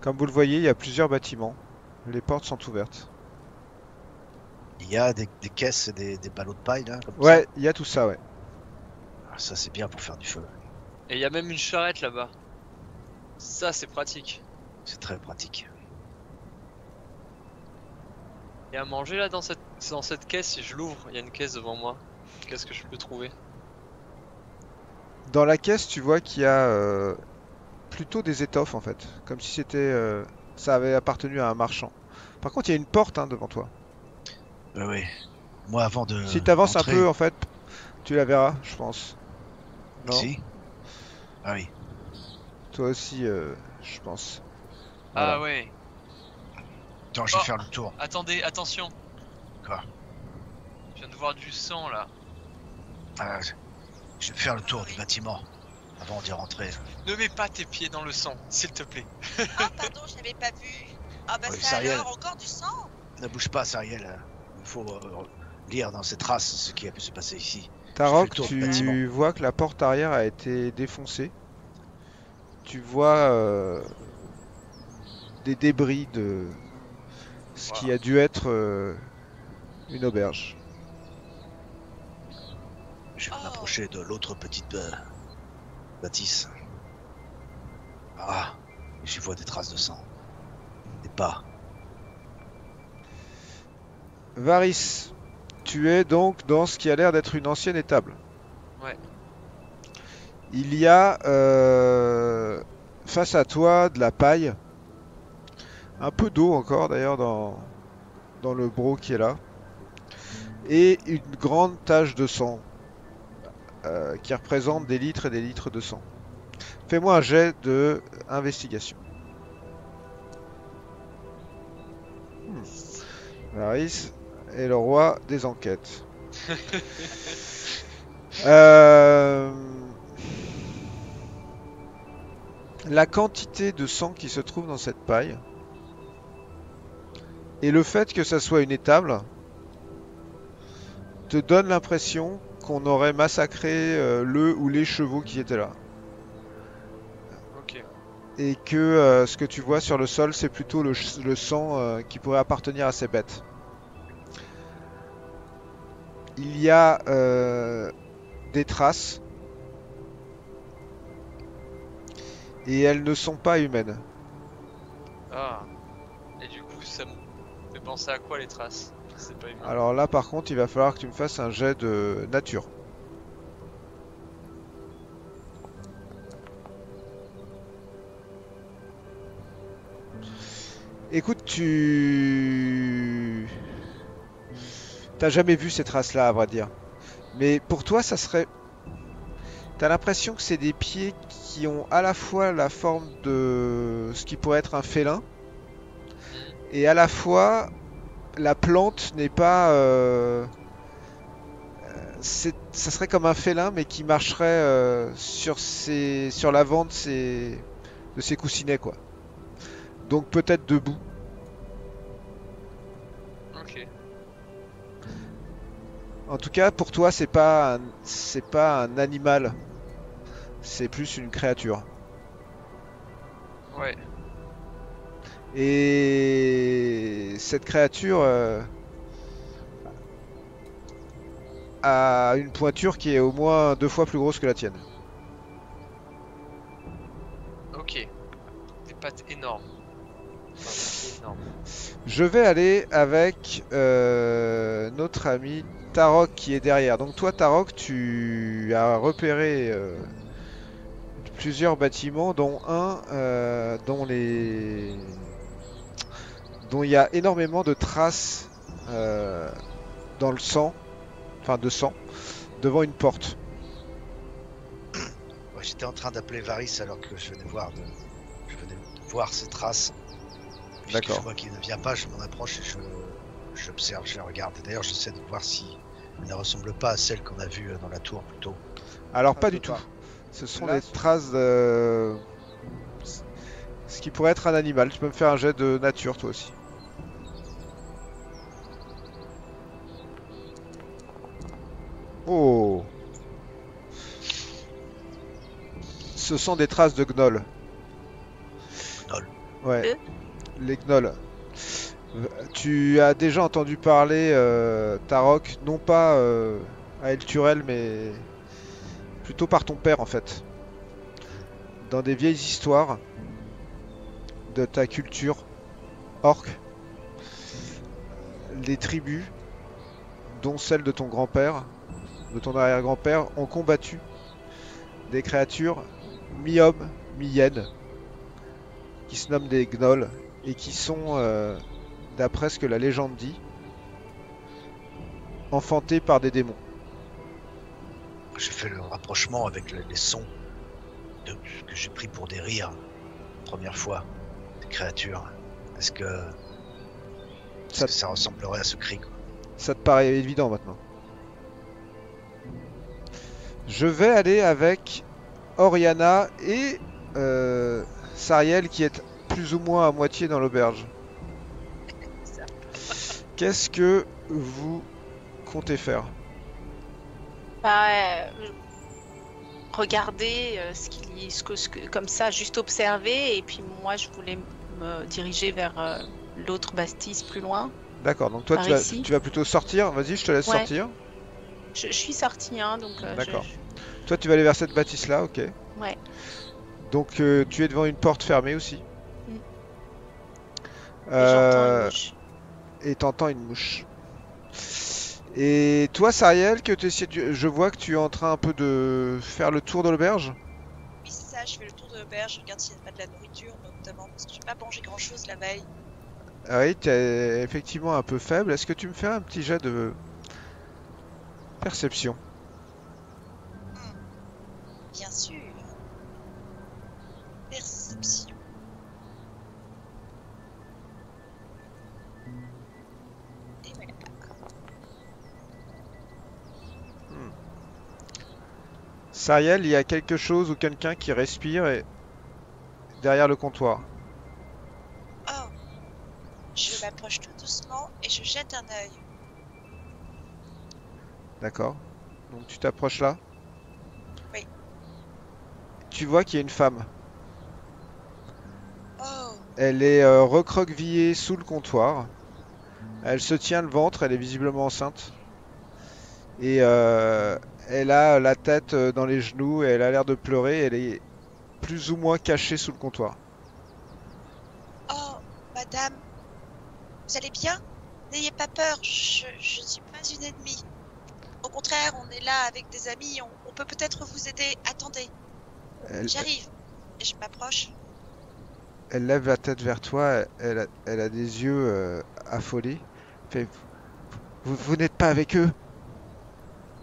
Comme vous le voyez, il y a plusieurs bâtiments. Les portes sont ouvertes. Il y a des caisses et des ballots de paille là, comme ça. Ouais, il y a tout ça, ouais. Ah, ça c'est bien pour faire du feu. Et il y a même une charrette là-bas. Ça, c'est pratique. C'est très pratique. Il y a à manger là dans cette caisse. Si je l'ouvre, il y a une caisse devant moi. Qu'est-ce que je peux trouver? Dans la caisse, tu vois qu'il y a plutôt des étoffes en fait. Comme si ça avait appartenu à un marchand. Par contre, il y a une porte hein, devant toi. Oui. Moi avant de Si tu avances un peu, d'entrer. en fait, tu la verras, je pense. Non? Si. Ah oui. Toi aussi, je pense. Ah Voilà. ouais. Attends, je Oh, vais faire le tour. attendez, attention. Quoi? Je viens de voir du sang là. Ah, je vais faire le tour du bâtiment avant d'y rentrer. Ne mets pas tes pieds dans le sang, s'il te plaît. Ah, pardon, je n'avais pas vu. Ah, bah Oui, ça Sariel. alors, encore du sang? Ne bouge pas, Sariel. Il faut lire dans ces traces ce qui a pu se passer ici. J'ai fait le Tarok, tour du bâtiment. tu vois que la porte arrière a été défoncée. Tu vois des débris de ce qui a dû être une auberge. Je vais Oh. m'approcher de l'autre petite bâtisse. Ah, et j'y vois des traces de sang. Des pas. Varys, tu es donc dans ce qui a l'air d'être une ancienne étable. Ouais. Il y a face à toi de la paille, un peu d'eau encore d'ailleurs dans le broc qui est là, et une grande tache de sang qui représente des litres et des litres de sang. Fais-moi un jet de investigation. Varys est le roi des enquêtes. Euh, La quantité de sang qui se trouve dans cette paille et le fait que ça soit une étable te donne l'impression qu'on aurait massacré le ou les chevaux qui étaient là. Ok. Et que ce que tu vois sur le sol, c'est plutôt le sang qui pourrait appartenir à ces bêtes. Il y a des traces et elles ne sont pas humaines. Ah. Et du coup, ça me fait penser à quoi les traces? C'est pas humain. Alors là, par contre, il va falloir que tu me fasses un jet de nature. Écoute, tu... T'as jamais vu ces traces-là, à vrai dire. Mais pour toi, ça serait... T'as l'impression que c'est des pieds qui ont à la fois la forme de ce qui pourrait être un félin, et à la fois la plante n'est pas... ça serait comme un félin, mais qui marcherait sur l'avant de ses coussinets, quoi. Donc peut-être debout. Ok. En tout cas, pour toi, c'est pas un animal, c'est plus une créature. Ouais. Et cette créature a une pointure qui est au moins 2 fois plus grosse que la tienne. Ok. Des pattes énormes. Enfin, énormes. Je vais aller avec notre ami Tarok qui est derrière. Donc toi, Tarok, tu as repéré plusieurs bâtiments, dont un dont il y a énormément de traces dans le sang, enfin de sang, devant une porte. Ouais, j'étais en train d'appeler Varys alors que je venais voir ces traces. Puisque D'accord. je vois qu'il ne vient pas, je m'en approche et j'observe, je la regarde. Et d'ailleurs, j'essaie de voir si elle ne ressemble pas à celle qu'on a vue dans la tour plus tôt. Alors pas du tout. Ce sont des traces de ce qui pourrait être un animal. Tu peux me faire un jet de nature toi aussi. Oh. Ce sont des traces de gnolls. Gnoll. Ouais, les gnolls. Tu as déjà entendu parler, Tarok, non pas à El Turel, mais plutôt par ton père en fait. Dans des vieilles histoires de ta culture orque, les tribus, dont celle de ton grand-père, de ton arrière-grand-père, ont combattu des créatures mi-hommes, mi-hyènes, qui se nomment des gnolls, et qui sont, d'après ce que la légende dit, enfantés par des démons. J'ai fait le rapprochement avec les sons de ce que j'ai pris pour des rires. Première fois, des créatures. Est-ce que ça ressemblerait à ce cri, quoi? Ça te paraît évident maintenant. Je vais aller avec Oriana et Sariel qui est plus ou moins à moitié dans l'auberge. Ça. Qu'est-ce que vous comptez faire? Bah, regarder comme ça, juste observer. Et puis moi, je voulais me diriger vers l'autre bastisse plus loin. D'accord, donc toi Par ici. tu vas plutôt sortir. Vas-y, je te laisse Ouais. sortir. Je suis sortie, hein, donc. D'accord. Toi tu vas aller vers cette bâtisse là, ok. Ouais. Donc tu es devant une porte fermée aussi. Mm. Et j'entends une Euh, mouche. et t'entends une mouche. Et toi, Sariel, je vois que tu es en train un peu de faire le tour de l'auberge. Oui, c'est ça, je fais le tour de l'auberge, je regarde s'il n'y a pas de la nourriture, notamment, parce que j'ai pas mangé grand chose la veille. Ah oui, tu es effectivement un peu faible. Est-ce que tu me fais un petit jet de perception? Bien sûr. Perception. Et voilà. Sariel, il y a quelque chose ou quelqu'un qui respire derrière le comptoir. Oh, je m'approche tout doucement et je jette un œil. D'accord. Donc tu t'approches là. Oui. Tu vois qu'il y a une femme. Oh, Elle est recroquevillée sous le comptoir. Elle se tient le ventre, elle est visiblement enceinte. Et elle a la tête dans les genoux et elle a l'air de pleurer. Elle est plus ou moins cachée sous le comptoir. oh, madame, vous allez bien? N'ayez pas peur, je ne suis pas une ennemie. Au contraire, on est là avec des amis, on peut peut-être vous aider. Attendez, Elle, j'arrive. Et je m'approche. elle lève la tête vers toi. Elle a des yeux affolés. Fait, vous n'êtes pas avec eux?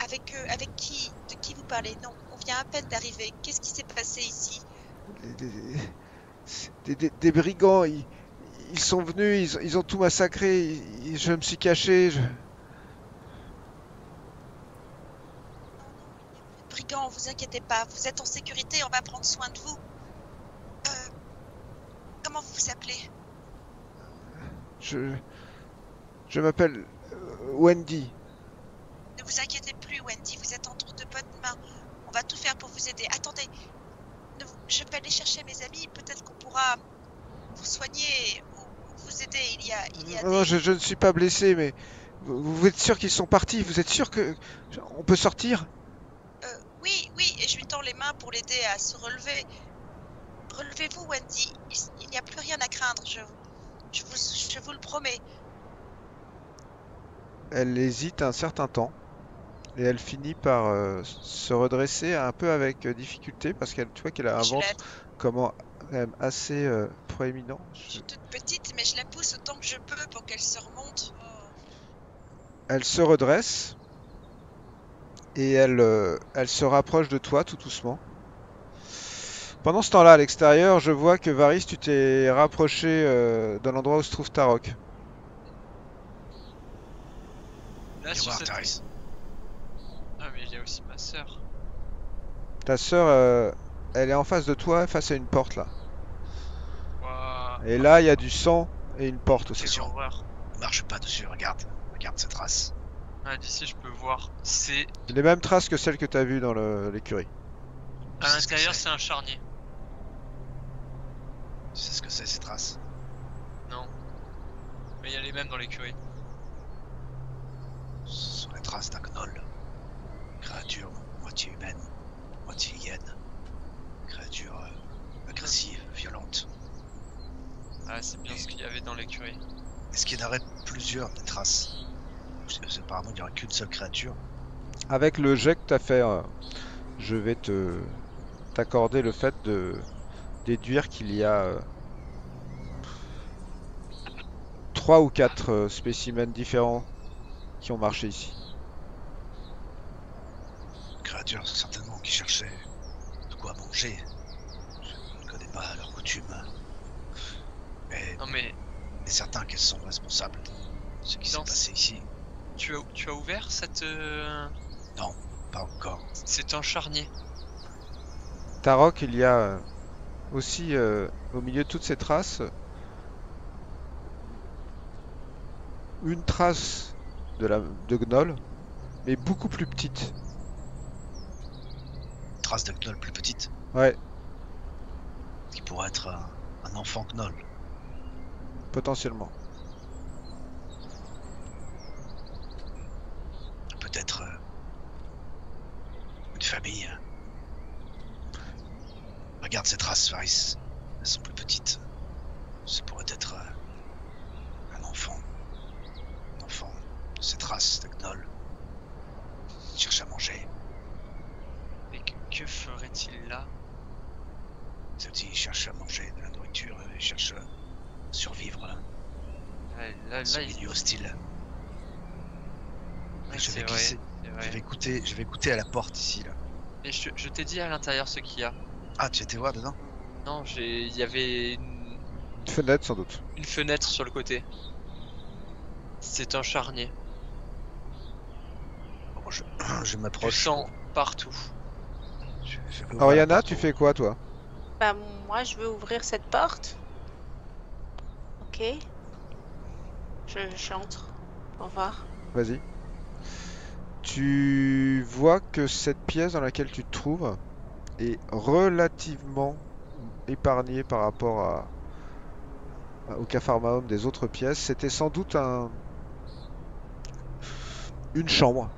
Avec eux, avec qui? De qui vous parlez? Non, on vient à peine d'arriver. Qu'est-ce qui s'est passé ici? Des brigands, ils sont venus, ils ont tout massacré. Je me suis caché. Brigands, vous inquiétez pas, vous êtes en sécurité, on va prendre soin de vous. Comment vous vous appelez? Je m'appelle Wendy. Ne vous inquiétez plus, Wendy, vous êtes entre de bonnes mains. On va tout faire pour vous aider. Attendez, je peux aller chercher mes amis, peut-être qu'on pourra vous soigner ou vous aider. Il y a Non, des... je ne suis pas blessé, mais vous êtes sûr qu'ils sont partis? Vous êtes sûr que on peut sortir? Oui, oui, et je lui tends les mains pour l'aider à se relever. Relevez-vous, Wendy, il n'y a plus rien à craindre, je vous le promets. Elle hésite un certain temps et elle finit par se redresser un peu avec difficulté parce qu'elle, tu vois qu'elle a un Je ventre l'aide. quand même assez proéminent. Je suis toute petite, mais je la pousse autant que je peux pour qu'elle se remonte. Oh. Elle se redresse et elle se rapproche de toi tout doucement. Pendant ce temps-là, à l'extérieur, je vois que Varys, tu t'es rapproché de l'endroit où se trouve Tarok. Là, Viens sur voir, cette... Taris. Ah, mais il y a aussi ma sœur. Ta sœur, elle est en face de toi, face à une porte là. Waouh, Et là, il y a du sang et une porte quelle aussi. Attention. horreur. Marche pas dessus, regarde. Regarde cette trace. Ah, d'ici, je peux voir. C'est... Les mêmes traces que celles que tu as vues dans l'écurie. À C'est ce que l'intérieur, c'est. c'est un charnier. Tu sais ce que c'est ces traces? Non. Mais il y a les mêmes dans l'écurie. Ce sont les traces d'un gnoll. Créature moitié humaine, moitié hyène. Créature agressive, violente. Ah, c'est bien ce qu'il y avait dans l'écurie. Est-ce qu'il y en aurait plusieurs des traces? Apparemment, il n'y aurait qu'une seule créature. Avec le jet que tu as fait, je vais t'accorder le fait de déduire qu'il y a 3 ou 4 spécimens différents qui ont marché ici. Une créature, certainement, qui cherchait de quoi manger. Je ne connais pas leurs coutumes. Mais Non mais il est certain qu'elles sont responsables de ce qui s'est Non, passé ici. tu as ouvert cette... Non, pas encore. C'est un charnier. Tarok, il y a aussi au milieu de toutes ces traces une trace de gnoll, mais beaucoup plus petite. Une trace de gnoll plus petite, Ouais, qui pourrait être un enfant gnoll. potentiellement. Peut-être une famille. Regarde ces traces, Varys. Elles sont plus petites. Ce pourrait être un enfant. Un enfant de ces traces de gnoll. Il cherche à manger. Mais que ferait-il là? Ceux-ci cherchent à manger de la nourriture. Ils cherchent à survivre Ouais, dans là, ce il... milieu hostile. ouais, Je vais c'est vrai, glisser. c'est vrai. Je vais écouter à la porte ici, là. Mais je t'ai dit à l'intérieur ce qu'il y a. Ah, tu étais voir dedans? Non, il y avait Une fenêtre sans doute. une fenêtre sur le côté. C'est un charnier. Bon, je Du m'approche. sang partout. Je vais ouvrir la Oriana, porte. tu fais quoi toi? Bah, moi, je veux ouvrir cette porte. Ok. J'entre pour voir. Vas-y. Tu vois que cette pièce dans laquelle tu te trouves est relativement épargnée par rapport au Capharnaüm des autres pièces. C'était sans doute une chambre.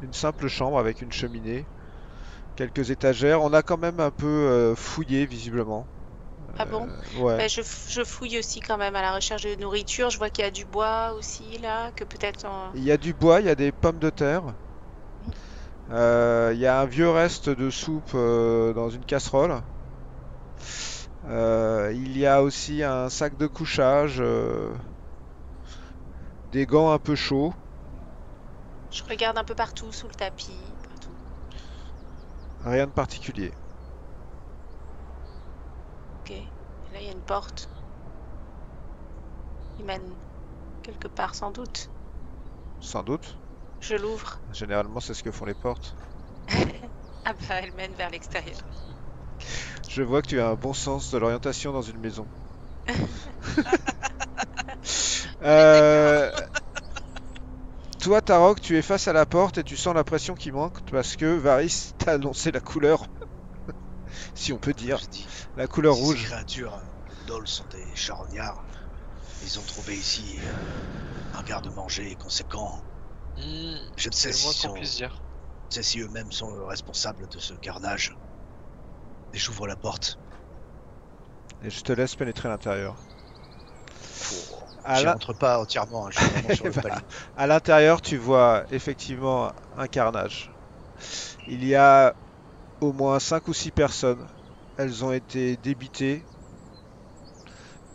Une simple chambre avec une cheminée, quelques étagères. On a quand même un peu fouillé visiblement. Ah bon? Ouais. Bah, je fouille aussi quand même à la recherche de nourriture. Je vois qu'il y a du bois aussi là, que peut-être Il y a du bois, il y a des pommes de terre. Il y a un vieux reste de soupe dans une casserole. Il y a aussi un sac de couchage, des gants un peu chauds. je regarde un peu partout, sous le tapis, partout. Rien de particulier. Ok. Et là, il y a une porte. Il mène quelque part sans doute. Sans doute. Je l'ouvre. Généralement, c'est ce que font les portes. Ah bah, elle mène vers l'extérieur. Je vois que tu as un bon sens de l'orientation dans une maison. Euh, Toi, Tarok, tu es face à la porte et tu sens la pression qui manque parce que Varys t'a annoncé la couleur, si on peut dire, Je dis, la couleur si ces rouge. créatures gnolls sont des charognards, ils ont trouvé ici un garde-manger conséquent. Je ne sais C'est le moins si qu'on puisse dire. je sais si eux-mêmes sont responsables de ce carnage. Et j'ouvre la porte. Et je te laisse pénétrer à l'intérieur. À J'y l'in- rentre pas entièrement, hein, je suis vraiment sur le palier. À l'intérieur, tu vois effectivement un carnage. Il y a au moins 5 ou 6 personnes. Elles ont été débitées.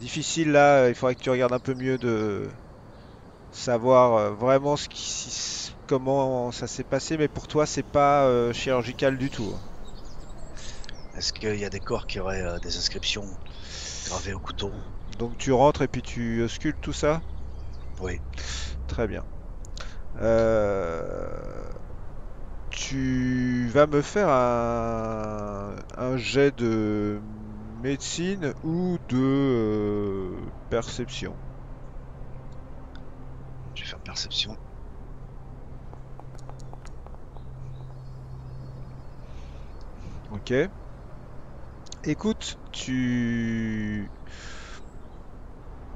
Difficile là, il faudrait que tu regardes un peu mieux de savoir vraiment comment ça s'est passé, mais pour toi, c'est pas chirurgical du tout. Est-ce qu'il y a des corps qui auraient des inscriptions gravées au couteau? Donc tu rentres et puis tu auscultes tout ça? Oui. Très bien. Tu vas me faire un jet de médecine ou de perception. Je vais faire perception. Ok. Écoute,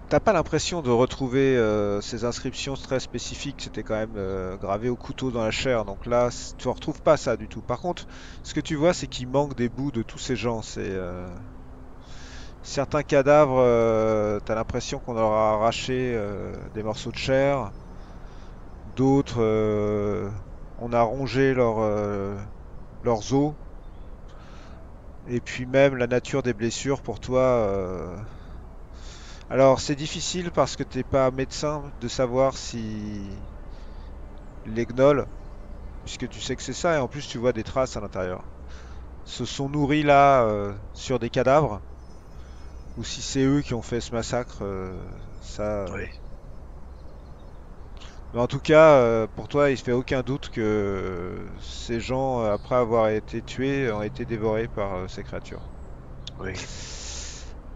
t'as pas l'impression de retrouver ces inscriptions très spécifiques, c'était quand même gravé au couteau dans la chair, donc là tu retrouves pas ça du tout. Par contre, ce que tu vois, c'est qu'il manque des bouts de tous ces gens. Certains cadavres, t'as l'impression qu'on leur a arraché des morceaux de chair, d'autres, on a rongé leurs os, et puis même la nature des blessures pour toi. Alors, c'est difficile parce que t'es pas médecin de savoir si les gnolls, puisque tu sais que c'est ça, et en plus tu vois des traces à l'intérieur, se sont nourris là sur des cadavres, ou si c'est eux qui ont fait ce massacre, ça. Oui. Mais en tout cas, pour toi, il se fait aucun doute que ces gens, après avoir été tués, ont été dévorés par ces créatures. Oui.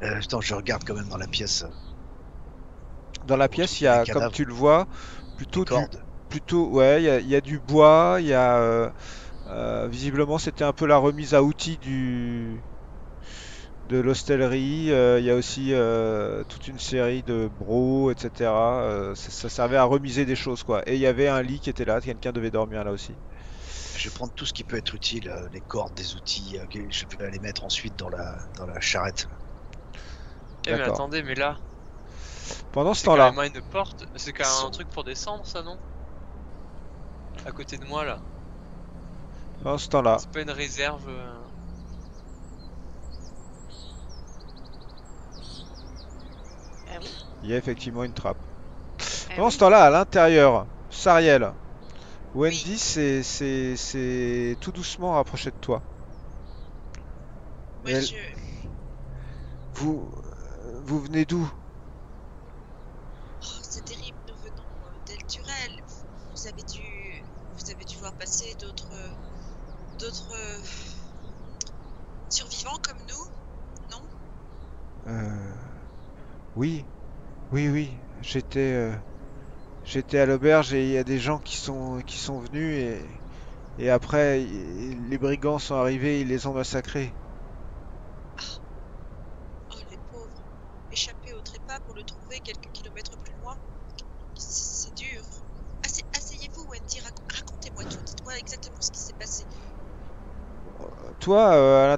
Attends, je regarde quand même dans la pièce. Dans la Pour pièce, il y trouver a, les comme cadavres, tu le vois, des plutôt cordes. ouais, il y a du bois, il y a visiblement c'était un peu la remise à outils de l'hostellerie. Il y a aussi toute une série de brocs, etc. Ça servait à remiser des choses, quoi. Et il y avait un lit qui était là, quelqu'un devait dormir là aussi. Je vais prendre tout ce qui peut être utile, les cordes, des outils. Je vais les mettre ensuite dans la charrette. Eh mais D'accord. attendez, mais là, Pendant ce c'est quand temps-là, même une porte, c'est quand même un truc pour descendre ça, non? À côté de moi là, pendant ce temps-là, c'est pas une réserve. Ah oui. il y a effectivement une trappe. Ah Pendant oui. ce temps-là, à l'intérieur, Sariel, Wendy Oui. c'est tout doucement rapproché de toi. Moi, Elle- vous, vous venez d'où? Oh, c'est terrible, nous venons d'Elturel. Vous avez dû voir passer d'autres survivants comme nous, non? Euh, oui, oui. J'étais à l'auberge et il y a des gens qui sont venus et après les brigands sont arrivés, ils les ont massacrés. Oh, les pauvres. Échapper au trépas pour le trouver quelques kilomètres plus loin. C'est dur. Asseyez-vous, Wendy. Racontez-moi tout. Dites-moi exactement ce qui s'est passé. Toi,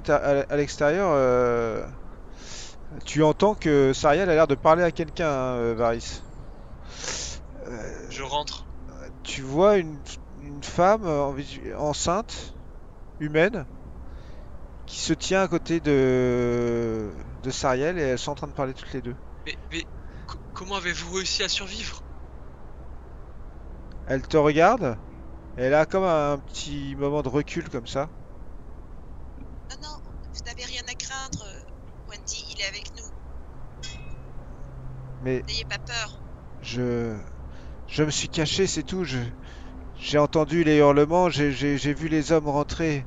à l'extérieur, tu entends que Sariel a l'air de parler à quelqu'un, hein, Varys. Je rentre. Tu vois une femme enceinte, humaine, qui se tient à côté de Sariel et elles sont en train de parler toutes les deux. Mais comment avez-vous réussi à survivre? Elle te regarde, et elle a comme un petit moment de recul comme ça. Non, vous n'avez rien à craindre. Wendy, il est avec nous. Mais N'ayez pas peur. je me suis caché, c'est tout. J'ai entendu les hurlements, j'ai vu les hommes rentrer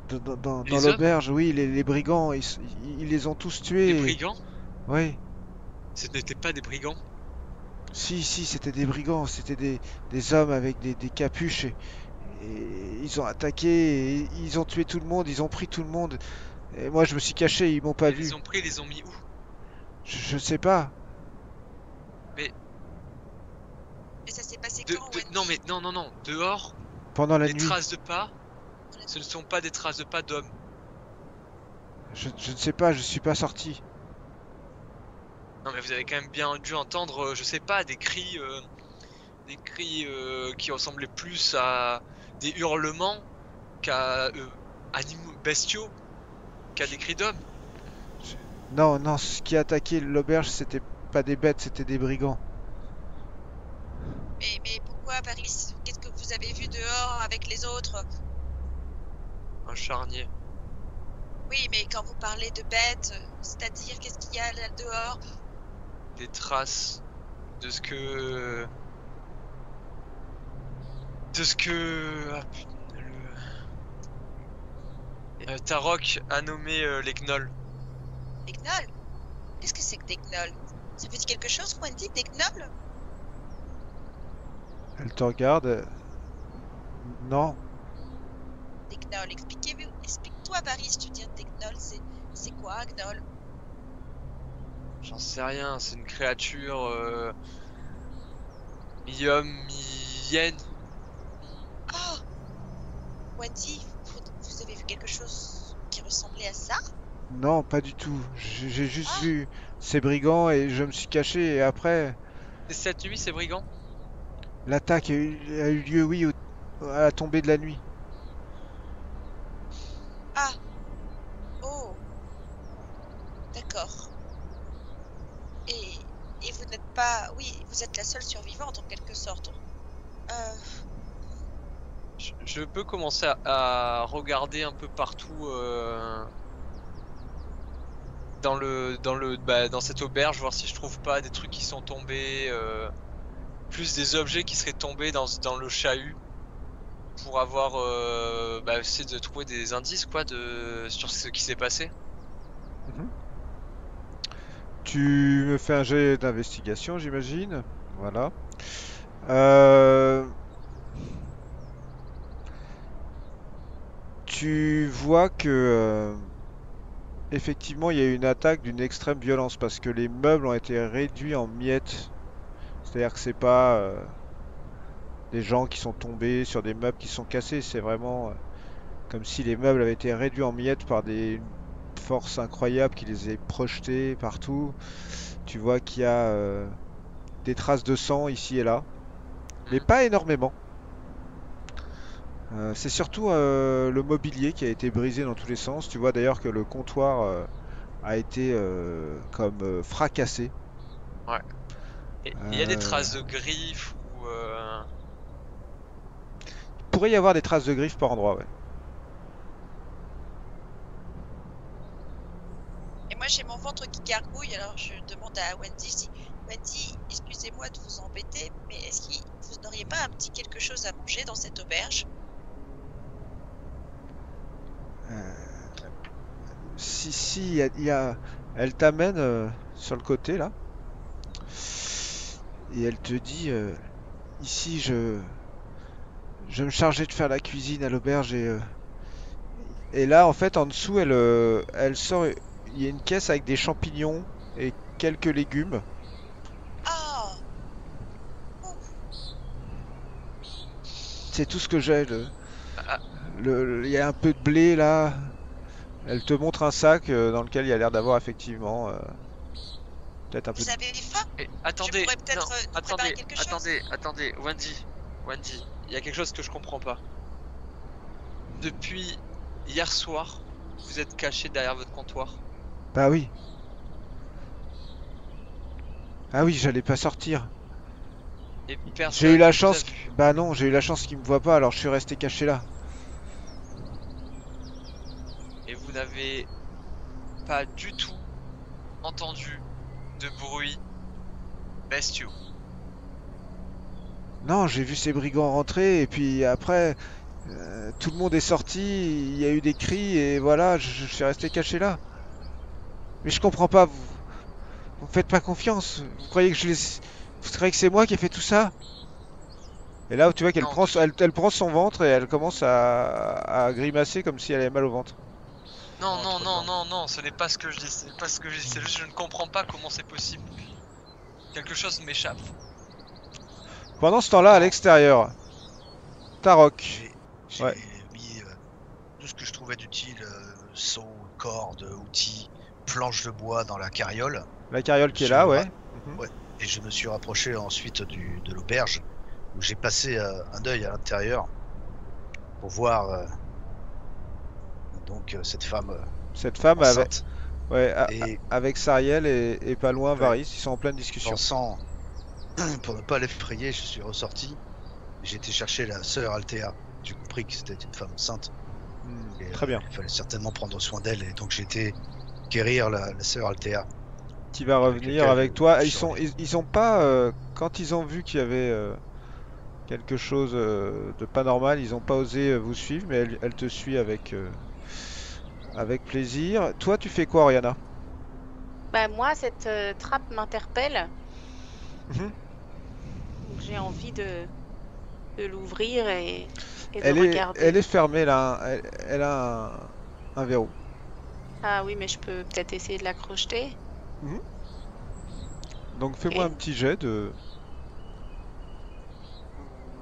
dans Les hommes? l'auberge. Oui, les brigands, ils les ont tous Des tués. brigands? Oui, Ce n'étaient pas des brigands. si, c'était des brigands, c'était des hommes avec des capuches et ils ont attaqué, et ils ont tué tout le monde, ils ont pris tout le monde. Et moi, je me suis caché, ils m'ont pas Ils vu. les ont pris, ils les ont mis où? Je sais pas. Mais ça s'est passé quand, Wendy? Non mais non, dehors, Pendant la les nuit, traces de pas, ce ne sont pas des traces de pas d'hommes. je ne sais pas, je suis pas sorti. Non mais vous avez quand même bien dû entendre, je sais pas, des cris qui ressemblaient plus à des hurlements qu'à animaux bestiaux, qu'à des cris d'hommes. Non, ce qui a attaqué l'auberge, c'était pas des bêtes, c'était des brigands. Mais pourquoi, Paris? Qu'est-ce que vous avez vu dehors avec les autres? Un charnier. Oui, mais quand vous parlez de bêtes, c'est-à-dire qu'est-ce qu'il y a là dehors? Des traces de ce que... Ah, putain, Tarok a nommé les gnolls. Des gnolls? Qu'est-ce que c'est que des gnolls? Ça vous dit quelque chose, Wendy, des gnolls? Elle te regarde. Non, Des gnolls, expliquez-vous. Explique-toi, Varys, je veux dire, des gnolls, C'est quoi, Gnoll? J'en sais rien, c'est une créature mi-homme, mi-hyène. Oh! Wendy, vous avez vu quelque chose qui ressemblait à ça? Non, pas du tout. J'ai juste Ah! vu ces brigands et je me suis caché. Et après, C'est cette nuit, ces brigands? l'attaque a eu lieu, oui, à la tombée de la nuit. Ah! Oh! D'accord. Et vous n'êtes pas... Oui, vous êtes la seule survivante en quelque sorte. Euh... Je peux commencer à regarder un peu partout dans cette auberge, voir si je trouve pas des trucs qui sont tombés, plus des objets qui seraient tombés dans le chahut, pour avoir essayer de trouver des indices quoi sur ce qui s'est passé. Tu me fais un jet d'investigation, j'imagine. Voilà. Tu vois que effectivement il y a eu une attaque d'une extrême violence parce que les meubles ont été réduits en miettes. C'est-à-dire que c'est pas des gens qui sont tombés sur des meubles qui sont cassés, c'est vraiment comme si les meubles avaient été réduits en miettes par des forces incroyables qui les aient projetés partout. Tu vois qu'il y a des traces de sang ici et là, mais pas énormément. C'est surtout le mobilier qui a été brisé dans tous les sens. Tu vois d'ailleurs que le comptoir a été fracassé. Ouais. Et il y a des traces de griffes ou Il pourrait y avoir des traces de griffes par endroit, ouais. Et moi j'ai mon ventre qui gargouille, alors je demande à Wendy si... Wendy, excusez-moi de vous embêter, mais est-ce que vous n'auriez pas un petit quelque chose à manger dans cette auberge? Si, elle t'amène sur le côté là, et elle te dit ici je me chargeais de faire la cuisine à l'auberge et là en fait en dessous elle sort, il y a une caisse avec des champignons et quelques légumes. Ah! C'est tout ce que j'ai. Ah. Il y a un peu de blé là. Elle te montre un sac dans lequel il y a l'air d'avoir effectivement peut-être un peu Vous avez faim? attendez, pourrais peut-être, non, nous préparer quelque chose. attendez, Wendy, il y a quelque chose que je comprends pas. Depuis hier soir, vous êtes caché derrière votre comptoir. Bah oui. Ah oui, j'allais pas sortir. Et J'ai personne eu la ne vous a chance. vu. Bah non, j'ai eu la chance qu'il me voit pas, alors je suis resté caché là. Et vous n'avez pas du tout entendu de bruit bestiaux. Non, j'ai vu ces brigands rentrer et puis après tout le monde est sorti, il y a eu des cris et voilà, je suis resté caché là. Mais je comprends pas, vous me faites pas confiance. Vous croyez que vous croyez que c'est moi qui ai fait tout ça? Et là, tu vois qu'elle Non, prend, elle prend son ventre et elle commence à grimacer comme si elle avait mal au ventre. Non, ce n'est pas ce que je dis, c'est pas ce que je dis, c'est juste que je ne comprends pas comment c'est possible. Quelque chose m'échappe. Pendant ce temps-là, à l'extérieur, Tarok. J'ai Ouais. mis tout ce que je trouvais d'utile, seau, corde, outils, planches de bois dans la carriole. La carriole qui est Sur là, le ouais. bras. Mhm. Ouais. Et je me suis rapproché ensuite de l'auberge, où j'ai passé un œil à l'intérieur pour voir cette femme Cette femme avec, enceinte. ouais, Et avec Sariel et pas loin Ouais. Varys, ils sont en pleine discussion. pensant, pour ne pas l'effrayer, je suis ressorti. J'ai été chercher la sœur Althea. J'ai compris que c'était une femme enceinte. Et, Très bien. Il fallait certainement prendre soin d'elle. Et donc j'ai été guérir la sœur Althea. Qui va revenir lequel avec toi. je Ils ont pas, quand ils ont vu qu'il y avait quelque chose de pas normal, ils ont pas osé vous suivre, mais elle te suit avec plaisir. Toi, tu fais quoi, Oriana? Bah, moi, cette trappe m'interpelle. Mhm. Donc, j'ai envie de l'ouvrir et de Elle regarder. est fermée là, elle a un verrou. Ah oui, mais je peux peut-être essayer de la crocheter. Donc fais-moi Ok. un petit jet de...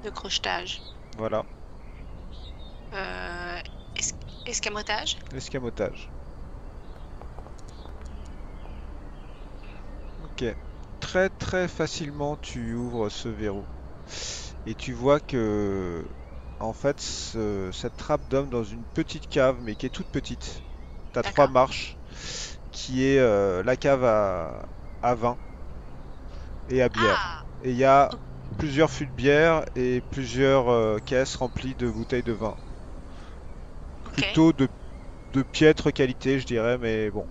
De crochetage. Voilà, Euh, escamotage. escamotage. Ok. Très très facilement tu ouvres ce verrou. Et tu vois que... En fait, cette trappe donne dans une petite cave, mais qui est toute petite. T'as 3 D'accord. marches, qui est la cave à vin et à bière. Ah, Et il y a plusieurs fûts de bière et plusieurs caisses remplies de bouteilles de vin. ok. Plutôt de piètre qualité, je dirais, mais bon.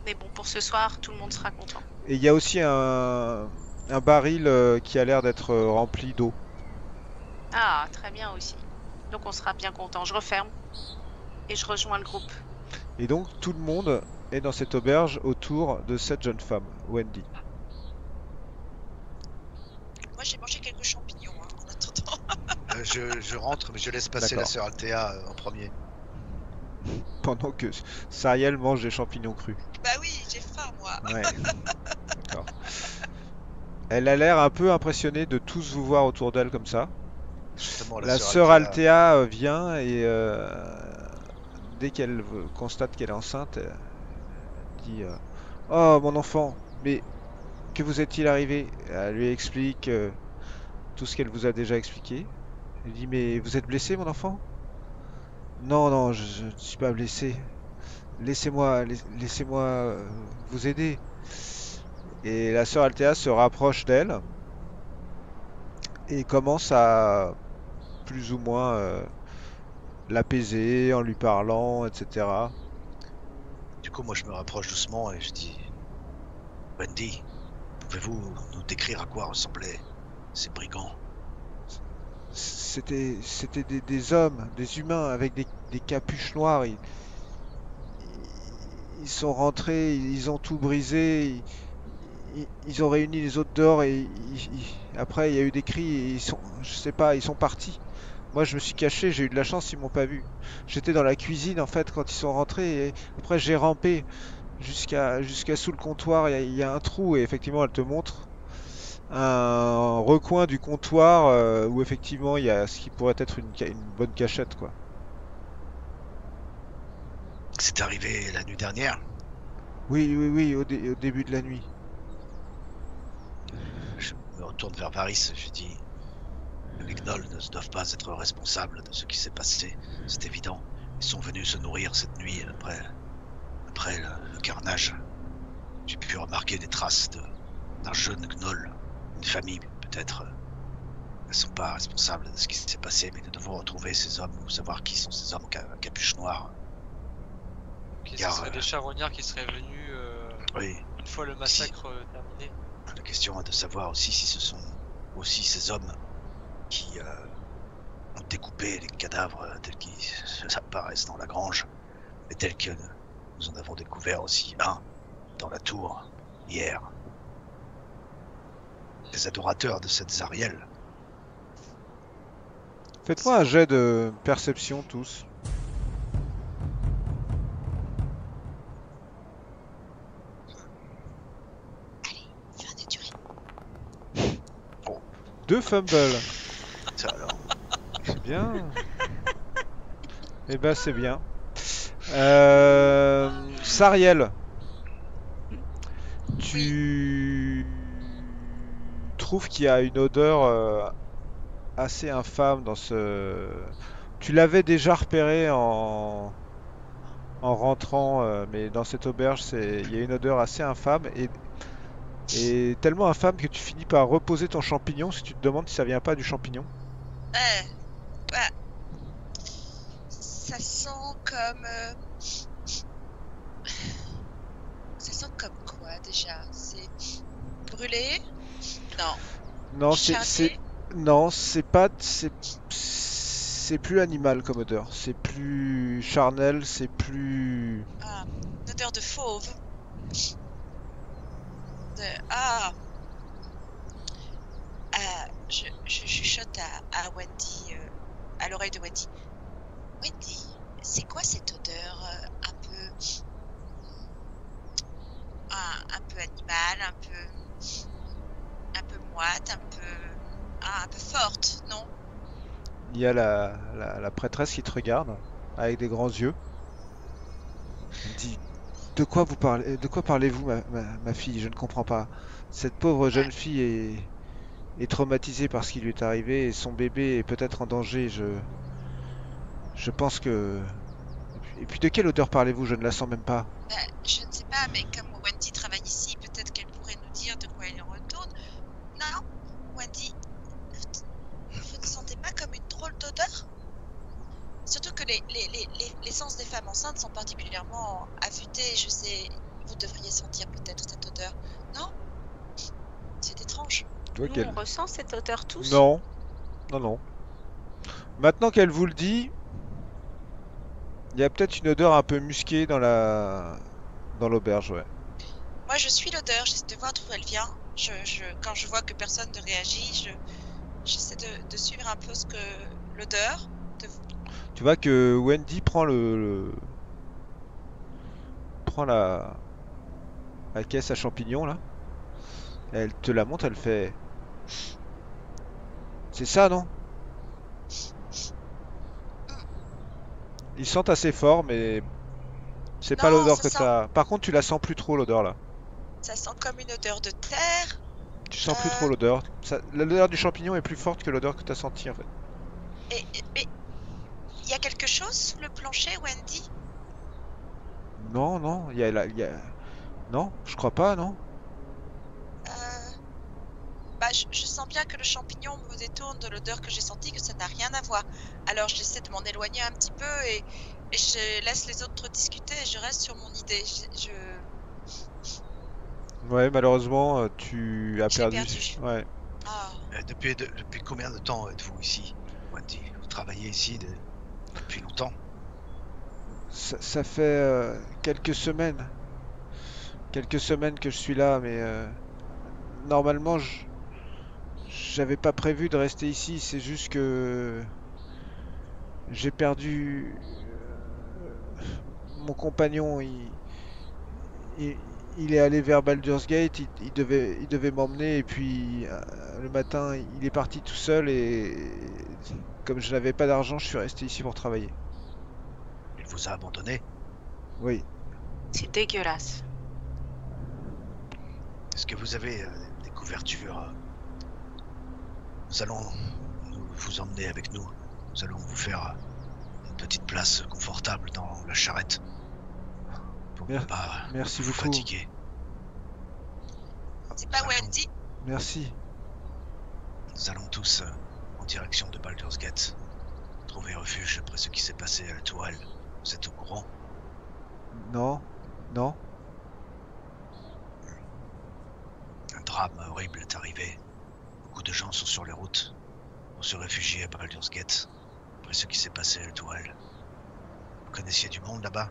Mais bon, pour ce soir, tout le monde sera content. Et il y a aussi un baril qui a l'air d'être rempli d'eau. Ah, très bien aussi. Donc on sera bien content. Je referme et je rejoins le groupe. Et donc tout le monde est dans cette auberge autour de cette jeune femme, Wendy. Moi, j'ai mangé quelques champignons en attendant. Je rentre, mais je laisse passer la D'accord. sœur Althea en premier. Pendant que Sariel mange des champignons crus. Bah oui, j'ai faim, moi. Ouais. D'accord. Elle a l'air un peu impressionnée de tous vous voir autour d'elle comme ça. Justement, La sœur Althea vient et dès qu'elle constate qu'elle est enceinte, elle dit Oh mon enfant, mais que vous est-il arrivé? Elle lui explique tout ce qu'elle vous a déjà expliqué. Elle dit Mais vous êtes blessé mon enfant? Non, non, je ne suis pas blessé. Laissez-moi vous aider. Et la sœur Althea se rapproche d'elle et commence à plus ou moins l'apaiser en lui parlant, etc. Du coup, moi, je me rapproche doucement et je dis Wendy, pouvez-vous nous décrire à quoi ressemblaient ces brigands? C'était des hommes, des humains avec des capuches noires. Ils sont rentrés, ils ont tout brisé. Ils ont réuni les autres dehors et après il y a eu des cris et je sais pas, ils sont partis. Moi je me suis caché, j'ai eu de la chance, ils m'ont pas vu. J'étais dans la cuisine en fait quand ils sont rentrés et après j'ai rampé jusqu'à sous le comptoir. Il y a un trou et effectivement elle te montre un recoin du comptoir où effectivement il y a ce qui pourrait être une bonne cachette quoi. C'est arrivé la nuit dernière. Oui, au début de la nuit. Je me retourne vers Varys, je dis les gnolls ne doivent pas être responsables de ce qui s'est passé, c'est évident. Ils sont venus se nourrir cette nuit après le carnage. J'ai pu remarquer des traces d'un jeune gnoll, une famille peut-être. Elles ne sont pas responsables de ce qui s'est passé, mais nous devons retrouver ces hommes ou savoir qui sont ces hommes à capuche noire. Ok, Car, ce seraient des charognards qui seraient venus Oui, une fois le massacre terminé. la question est de savoir aussi si ce sont aussi ces hommes qui ont découpé les cadavres tels qu'ils apparaissent dans la grange, et tels que nous en avons découvert aussi un dans la tour hier. Les adorateurs de cette Zariel. Faites-moi un jet de perception tous. Fais un éturé. 2 fumbles. Ça alors, C'est bien. Eh ben c'est bien. Sariel, tu trouves qu'il y a une odeur assez infâme dans ce... Tu l'avais déjà repéré en rentrant, mais dans cette auberge, il y a une odeur assez infâme et tellement infâme que tu finis par reposer ton champignon si tu te demandes si ça vient pas du champignon. Bah, ça sent comme. Ça sent comme quoi déjà? C'est brûlé? Non. Non, Charné? non, c'est pas, c'est plus animal comme odeur. C'est plus charnel, c'est plus. Ah, une odeur de fauve. Ah. Je chuchote à Wendy, à l'oreille de Wendy. Wendy, c'est quoi cette odeur un peu un peu animale, un peu moite, un peu forte, non? Il y a la prêtresse qui te regarde avec des grands yeux. Elle dit, de quoi parlez-vous, ma fille? Je ne comprends pas. Cette pauvre Ouais. jeune fille est traumatisée par ce qui lui est arrivé et son bébé est peut-être en danger. Je pense que... Et puis de quelle odeur parlez-vous? Je ne la sens même pas. Bah, je ne sais pas, mais comme Wendy travaille ici, peut-être qu'elle pourrait nous dire de quoi elle retourne. Non, Wendy, vous ne sentez pas comme une drôle d'odeur? Surtout que les sens des femmes enceintes sont particulièrement affûtés. Je sais, vous devriez sentir peut-être cette odeur. Non? C'est étrange. Tu vois Nous, qu'elle... on ressent cette odeur tous. Non, non. Maintenant qu'elle vous le dit, il y a peut-être une odeur un peu musquée dans l'auberge, ouais. Moi, je suis l'odeur, j'essaie de voir d'où elle vient. Quand je vois que personne ne réagit, j'essaie de suivre un peu l'odeur. Tu vois que Wendy prend prend la caisse à champignons là. Elle te la montre, elle fait. C'est ça, non? Ils sentent assez fort, mais c'est pas Non, l'odeur ça que sent, t'as. Par contre, tu la sens plus trop l'odeur là. ça sent comme une odeur de terre. Tu sens plus trop Euh, l'odeur. L'odeur du champignon est plus forte que l'odeur que t'as sentie en fait. mais il y a quelque chose sous le plancher, Wendy? Non, non, je crois pas, non. Euh, Bah, je sens bien que le champignon me détourne de l'odeur que j'ai sentie, que ça n'a rien à voir. Alors j'essaie de m'en éloigner un petit peu et je laisse les autres discuter et je reste sur mon idée. Ouais, malheureusement, tu as Je l'ai perdu. perdu. Ouais. Ah, Depuis combien de temps êtes-vous ici, Wendy? Vous travaillez ici depuis longtemps? Ça fait quelques semaines. Quelques semaines que je suis là, mais normalement, j'avais pas prévu de rester ici. C'est juste que j'ai perdu mon compagnon. Il- il est allé vers Baldur's Gate. Il devait m'emmener. Et puis le matin, il est parti tout seul. Et comme je n'avais pas d'argent, je suis resté ici pour travailler. Il vous a abandonné? Oui. C'est dégueulasse. Est-ce que vous avez des couvertures? Nous allons vous emmener avec nous. Nous allons vous faire une petite place confortable dans la charrette pour ne Mer- pas Merci vous beaucoup. fatiguer. c'est pas Nous allons- Wendy? Merci. Nous allons tous en direction de Baldur's Gate. Trouver refuge après ce qui s'est passé à la tourelle. Vous êtes au courant? Non, non. Un drame horrible est arrivé. Beaucoup de gens sont sur les routes pour se réfugier à Baldur's Gate après ce qui s'est passé à la tourelle. Vous connaissiez du monde là-bas?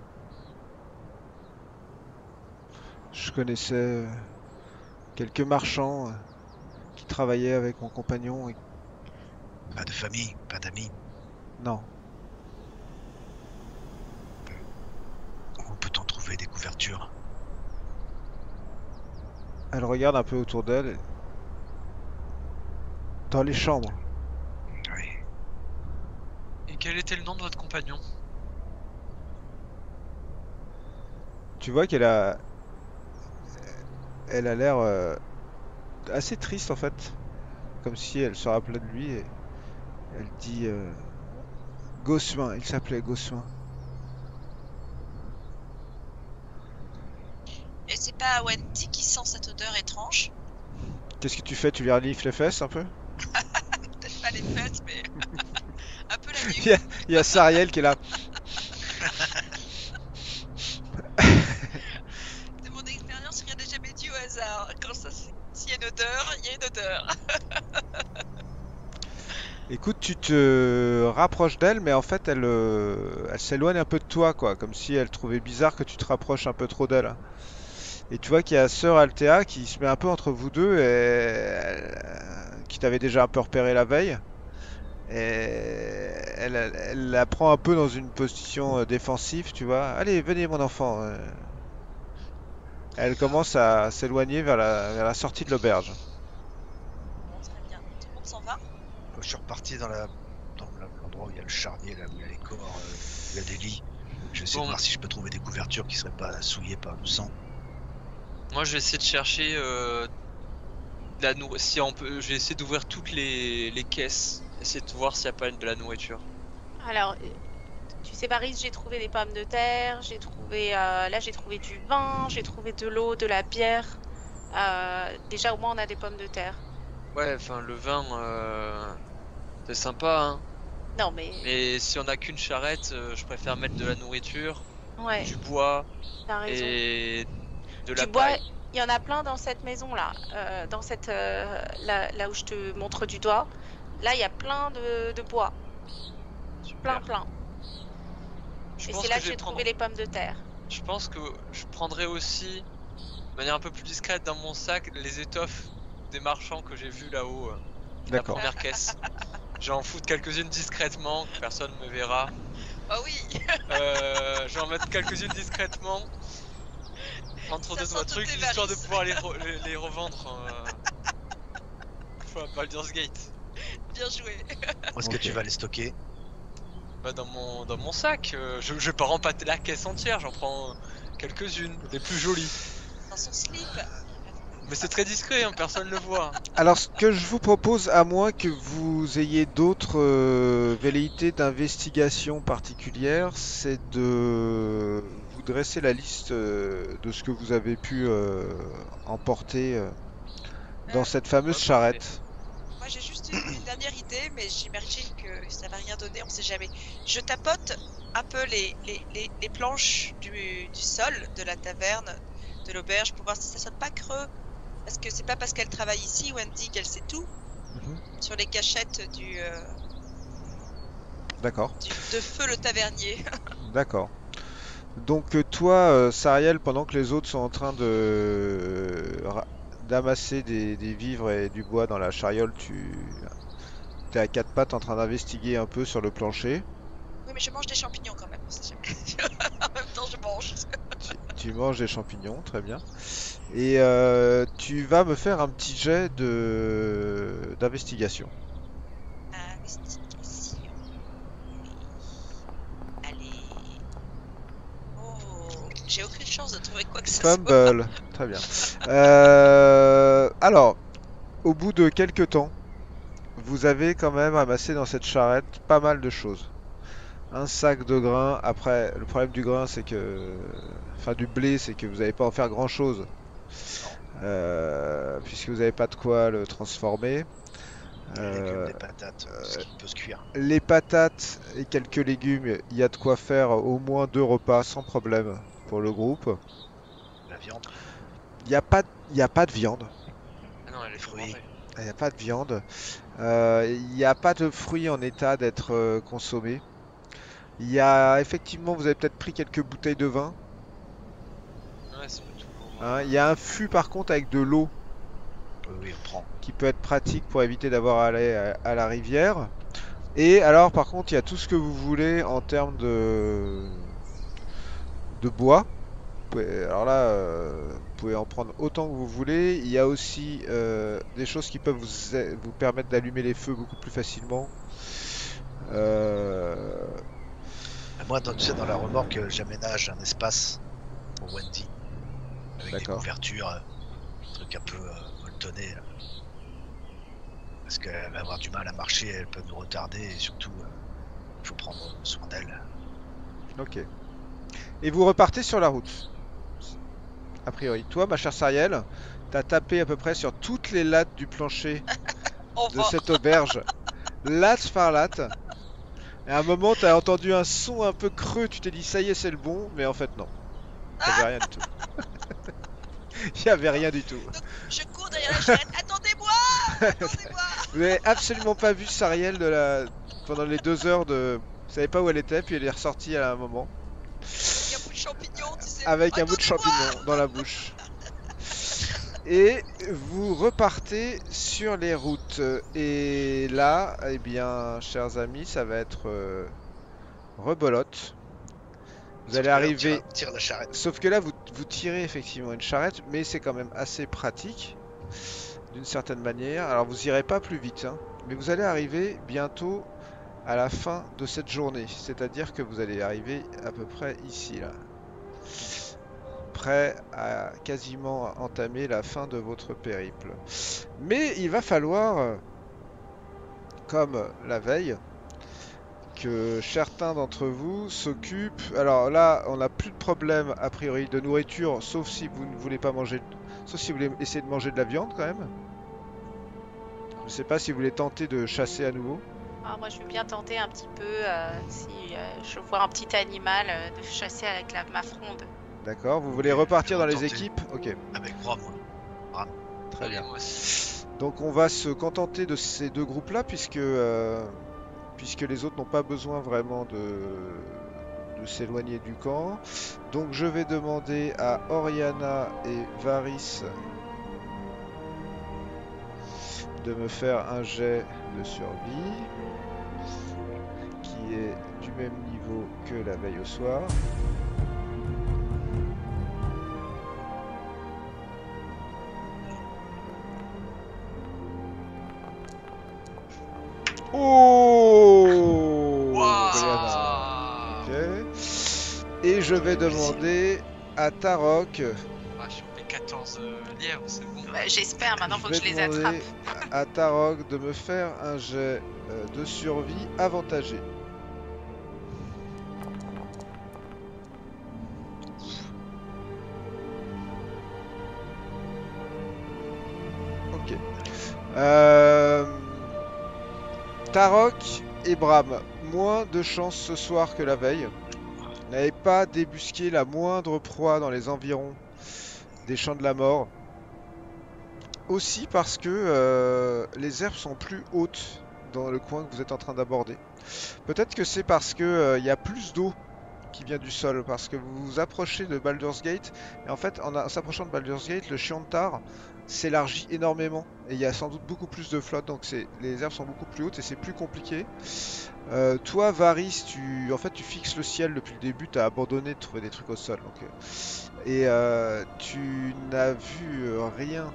Je connaissais quelques marchands qui travaillaient avec mon compagnon. Pas de famille, pas d'amis? Non. Où peut-on trouver des couvertures? Elle regarde un peu autour d'elle. Dans les chambres. Oui. Et quel était le nom de votre compagnon? Tu vois elle a l'air assez triste en fait. Comme si elle se rappelait de lui. Et elle dit Gossuin. Il s'appelait Gossuin. Et c'est pas Wendy qui sent cette odeur étrange? Qu'est-ce que tu fais? Tu lui renifles les fesses un peu? Peut-être pas les fesses, mais un peu la nuque. Il y a Sariel qui est là. De mon expérience, rien n'est jamais dû au hasard. Quand s'il y a une odeur, il y a une odeur. Écoute, tu te rapproches d'elle, mais en fait, elle s'éloigne un peu de toi, quoi, comme si elle trouvait bizarre que tu te rapproches un peu trop d'elle. Et tu vois qu'il y a Sœur Althea qui se met un peu entre vous deux, qui t'avait déjà un peu repéré la veille. Et elle la prend un peu dans une position défensive, tu vois. Allez, venez mon enfant. Elle commence à s'éloigner vers la sortie de l'auberge. Bon, très bien. Tout le monde s'en va? Je suis reparti dans l'endroit où il y a le charnier, là où il y a les corps, où il y a des lits. Je vais essayer Bon. de voir si je peux trouver des couvertures qui seraient pas souillées par le sang. Moi, je vais essayer de chercher si on peut. Je vais essayer d'ouvrir toutes les caisses, essayer de voir s'il n'y a pas de la nourriture. Alors, tu sais, Paris, j'ai trouvé des pommes de terre, j'ai trouvé, là, j'ai trouvé du vin, j'ai trouvé de l'eau, de la bière. Déjà, au moins, on a des pommes de terre. Ouais, enfin, le vin, c'est sympa, hein. Non, mais Mais si on a qu'une charrette, je préfère mettre de la nourriture, ouais, du bois t'as raison. et de la Du bois, paille. il y en a plein dans cette maison-là, dans cette, là où je te montre du doigt. Là, il y a plein de bois, Super. plein. Je Et pense c'est là que que je vais j'ai trouvé prendre- les pommes de terre. Je pense que je prendrai aussi, de manière un peu plus discrète dans mon sac, les étoffes des marchands que j'ai vus là-haut, la D'accord. première caisse. J'en foutre quelques-unes discrètement, que personne me verra. Oh oui. J'en mettre quelques-unes discrètement entre Ça deux sent trois toutes trucs, tes histoire de valises. pouvoir les revendre à Baldur's Gate. Bien joué. Où est-ce Ok. que tu vas les stocker? Bah dans mon sac, je vais pas rempâter la caisse entière, j'en prends quelques-unes, les plus jolies. Dans son slip. Mais c'est très discret, hein, personne ne le voit. Alors, ce que je vous propose, à moins que vous ayez d'autres velléités d'investigation particulières, c'est de vous dresser la liste de ce que vous avez pu emporter dans cette fameuse ouais, charrette. Moi j'ai juste une dernière idée, mais j'imagine que ça va rien donner, on sait jamais. Je tapote un peu les planches du sol de la taverne, de l'auberge, pour voir si ça sonne pas creux. Parce que c'est pas parce qu'elle travaille ici, Wendy, qu'elle sait tout Mhm. sur les cachettes D'accord, de Feu le tavernier. d'accord. Donc toi, Sariel, pendant que les autres sont en train d'amasser des vivres et du bois dans la chariole, tu es à quatre pattes en train d'investiguer un peu sur le plancher. Oui, mais je mange des champignons quand même, on sait jamais. En même temps, je mange. Tu manges des champignons, très bien. Et tu vas me faire un petit jet d'investigation. Investigation. Allez. Oh, j'ai aucune chance de trouver quoi que ce soit. Fumble, très bien. Alors, au bout de quelques temps, vous avez quand même amassé dans cette charrette pas mal de choses. Un sac de grains. Après, le problème du grain, c'est que, enfin du blé, c'est que vous n'allez pas en faire grand-chose, puisque vous n'avez pas de quoi le transformer. Les légumes, les patates, ce qui peut se cuire. Les patates et quelques légumes, il y a de quoi faire au moins 2 repas sans problème pour le groupe. La viande. Il n'y a pas de viande. Ah non, elle est Fruits. fruits. Il n'y a pas de viande. Il n'y a pas de fruits en état d'être consommés. Il y a effectivement, vous avez peut-être pris quelques bouteilles de vin. Ouais, c'est pas toujours. Hein. Il y a un fût par contre avec de l'eau Oui, on prend. qui peut être pratique pour éviter d'avoir à aller à la rivière. Et alors par contre, il y a tout ce que vous voulez en termes de bois. Alors là, vous pouvez en prendre autant que vous voulez. Il y a aussi des choses qui peuvent vous permettre d'allumer les feux beaucoup plus facilement. Moi, tu sais, dans la remorque, j'aménage un espace pour Wendy. Avec des D'accord. couvertures, un truc un peu molletonné. Parce qu'elle va avoir du mal à marcher, elle peut nous retarder et surtout, il faut prendre soin d'elle. Ok. Et vous repartez sur la route. A priori. Toi, ma chère Sariel, t'as tapé à peu près sur toutes les lattes du plancher On de va. cette auberge, latte par latte. Et à un moment, t'as entendu un son un peu creux, tu t'es dit ça y est, c'est le bon, mais en fait, non. Il n'y avait rien du tout. Il n'y avait rien du tout. Je cours derrière la charrette. Attendez-moi. Attendez-moi. Vous n'avez absolument pas vu Sariel pendant les 2 heures de. Vous savez pas où elle était, puis elle est ressortie à un moment. Il y a un bout de champignon, tu sais. Avec un bout de Attendez-moi. champignon dans la bouche. Et vous repartez sur les routes. Et là, eh bien, chers amis, ça va être rebolote. Vous allez arriver. On tire la charrette. Sauf que là, vous tirez effectivement une charrette, mais c'est quand même assez pratique, d'une certaine manière. Alors, vous irez pas plus vite, hein, mais vous allez arriver bientôt à la fin de cette journée. C'est-à-dire que vous allez arriver à peu près ici, là. Prêt à quasiment entamer la fin de votre périple. Mais il va falloir, comme la veille, que certains d'entre vous s'occupent. Alors là, on n'a plus de problème a priori de nourriture, sauf si vous ne voulez pas manger, sauf si vous voulez essayer de manger de la viande quand même. Je ne sais pas si vous voulez tenter de chasser à nouveau. Ah, moi, je veux bien tenter un petit peu, si je vois un petit animal, de chasser avec ma fronde. D'accord, vous voulez repartir dans les tenter. équipes? Ok, Avec Bram. très Allez, bien. moi aussi. Donc on va se contenter de ces deux groupes-là puisque les autres n'ont pas besoin vraiment de s'éloigner du camp. Donc je vais demander à Oriana et Varys de me faire un jet de survie qui est du même niveau que la veille au soir. Oh Oriana. Ok. Et je vais demander à Tarok. Ah, j'ai chopé 14 lièvres, c'est bon. Bah, j'espère, maintenant, faut que je vais les demander attrape. à Tarok de me faire un jet de survie avantagé. Ok. Tarok et Bram, moins de chance ce soir que la veille. N'avez pas débusqué la moindre proie dans les environs des champs de la mort. Aussi parce que les herbes sont plus hautes dans le coin que vous êtes en train d'aborder. Peut-être que c'est parce que il y a plus d'eau qui vient du sol, parce que vous vous approchez de Baldur's Gate, et en fait en s'approchant de Baldur's Gate, le Chiantar s'élargit énormément, et il y a sans doute beaucoup plus de flotte, donc les herbes sont beaucoup plus hautes et c'est plus compliqué. Toi Varys, en fait tu fixes le ciel depuis le début, tu as abandonné de trouver des trucs au sol, donc, tu n'as vu rien.